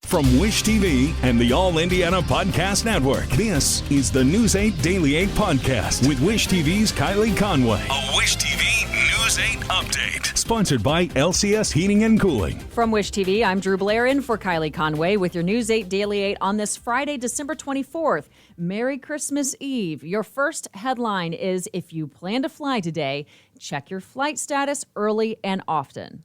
From Wish TV and the All Indiana Podcast Network, this is the News 8 Daily 8 Podcast with Wish TV's Kylie Conway. A Wish TV News 8 update. Sponsored by LCS Heating and Cooling. From Wish TV, I'm Drew Blair in for Kylie Conway with your News 8 Daily 8 on this Friday, December 24th. Merry Christmas Eve. Your first headline is, if you plan to fly today, check your flight status early and often.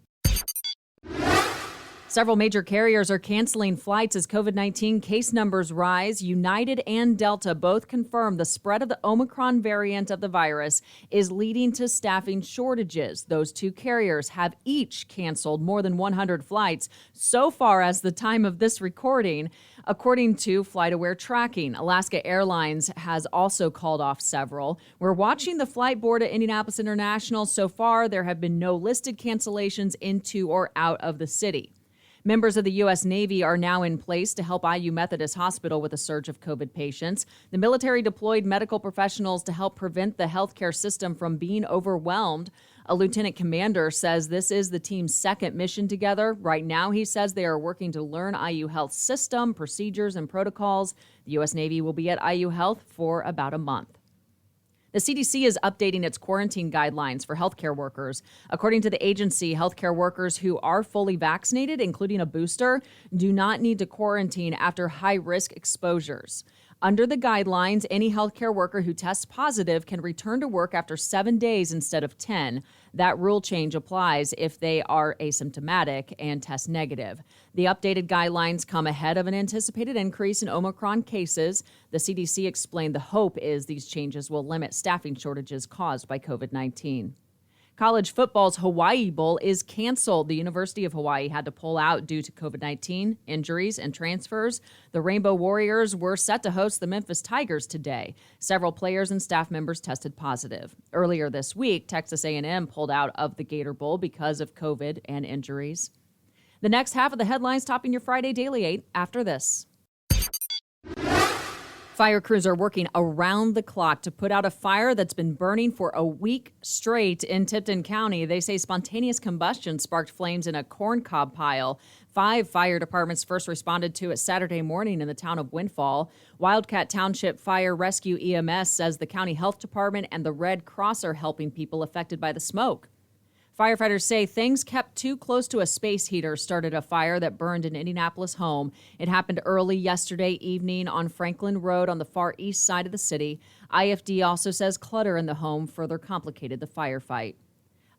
Several major carriers are canceling flights as COVID-19 case numbers rise. United and Delta both confirm the spread of the Omicron variant of the virus is leading to staffing shortages. Those two carriers have each canceled more than 100 flights so far as the time of this recording. According to FlightAware tracking, Alaska Airlines has also called off several. We're watching the flight board at Indianapolis International. So far, there have been no listed cancellations into or out of the city. Members of the U.S. Navy are now in place to help IU Methodist Hospital with a surge of COVID patients. The military deployed medical professionals to help prevent the healthcare system from being overwhelmed. A lieutenant commander says this is the team's second mission together. Right now, he says they are working to learn IU Health's system, procedures, and protocols. The U.S. Navy will be at IU Health for about a month. The CDC is updating its quarantine guidelines for healthcare workers. According to the agency, healthcare workers who are fully vaccinated, including a booster, do not need to quarantine after high-risk exposures. Under the guidelines, any healthcare worker who tests positive can return to work after 7 days instead of 10. That rule change applies if they are asymptomatic and test negative. The updated guidelines come ahead of an anticipated increase in Omicron cases. The CDC explained the hope is these changes will limit staffing shortages caused by COVID-19. College football's Hawaii Bowl is canceled. The University of Hawaii had to pull out due to COVID-19, injuries, and transfers. The Rainbow Warriors were set to host the Memphis Tigers today. Several players and staff members tested positive. Earlier this week, Texas A&M pulled out of the Gator Bowl because of COVID and injuries. The next half of the headlines topping your Friday Daily 8 after this. Fire crews are working around the clock to put out a fire that's been burning for a week straight in Tipton County. They say spontaneous combustion sparked flames in a corncob pile. 5 fire departments first responded to it Saturday morning in the town of Windfall. Wildcat Township Fire Rescue EMS says the county health department and the Red Cross are helping people affected by the smoke. Firefighters say things kept too close to a space heater started a fire that burned an Indianapolis home. It happened early yesterday evening on Franklin Road on the far east side of the city. IFD also says clutter in the home further complicated the firefight.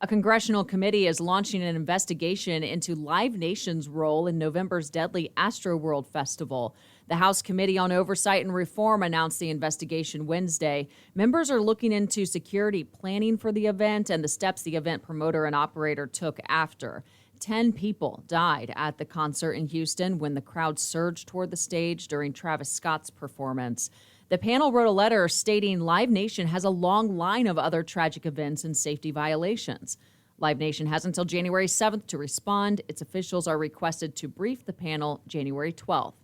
A congressional committee is launching an investigation into Live Nation's role in November's deadly Astroworld Festival. The House Committee on Oversight and Reform announced the investigation Wednesday. Members are looking into security planning for the event and the steps the event promoter and operator took after. 10 people died at the concert in Houston when the crowd surged toward the stage during Travis Scott's performance. The panel wrote a letter stating Live Nation has a long line of other tragic events and safety violations. Live Nation has until January 7th to respond. Its officials are requested to brief the panel January 12th.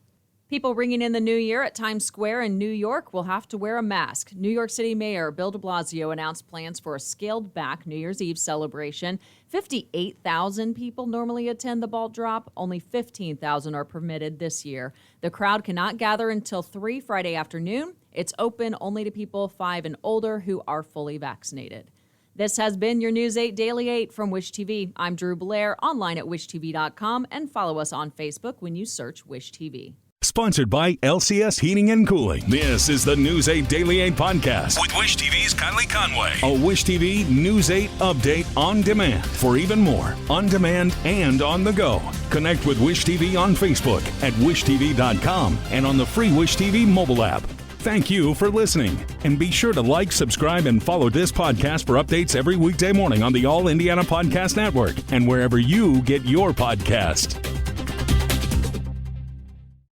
People ringing in the new year at Times Square in New York will have to wear a mask. New York City Mayor Bill de Blasio announced plans for a scaled-back New Year's Eve celebration. 58,000 people normally attend the ball drop. Only 15,000 are permitted this year. The crowd cannot gather until 3 Friday afternoon. It's open only to people 5 and older who are fully vaccinated. This has been your News 8 Daily 8 from Wish TV. I'm Drew Blair, online at wishtv.com, and follow us on Facebook when you search Wish TV. Sponsored by LCS Heating and Cooling. This is the News 8 Daily 8 Podcast with Wish TV's Kylie Conway. A Wish TV News 8 update on demand. For even more, on demand and on the go. Connect with Wish TV on Facebook at wishtv.com and on the free Wish TV mobile app. Thank you for listening. And be sure to like, subscribe, and follow this podcast for updates every weekday morning on the All Indiana Podcast Network and wherever you get your podcast.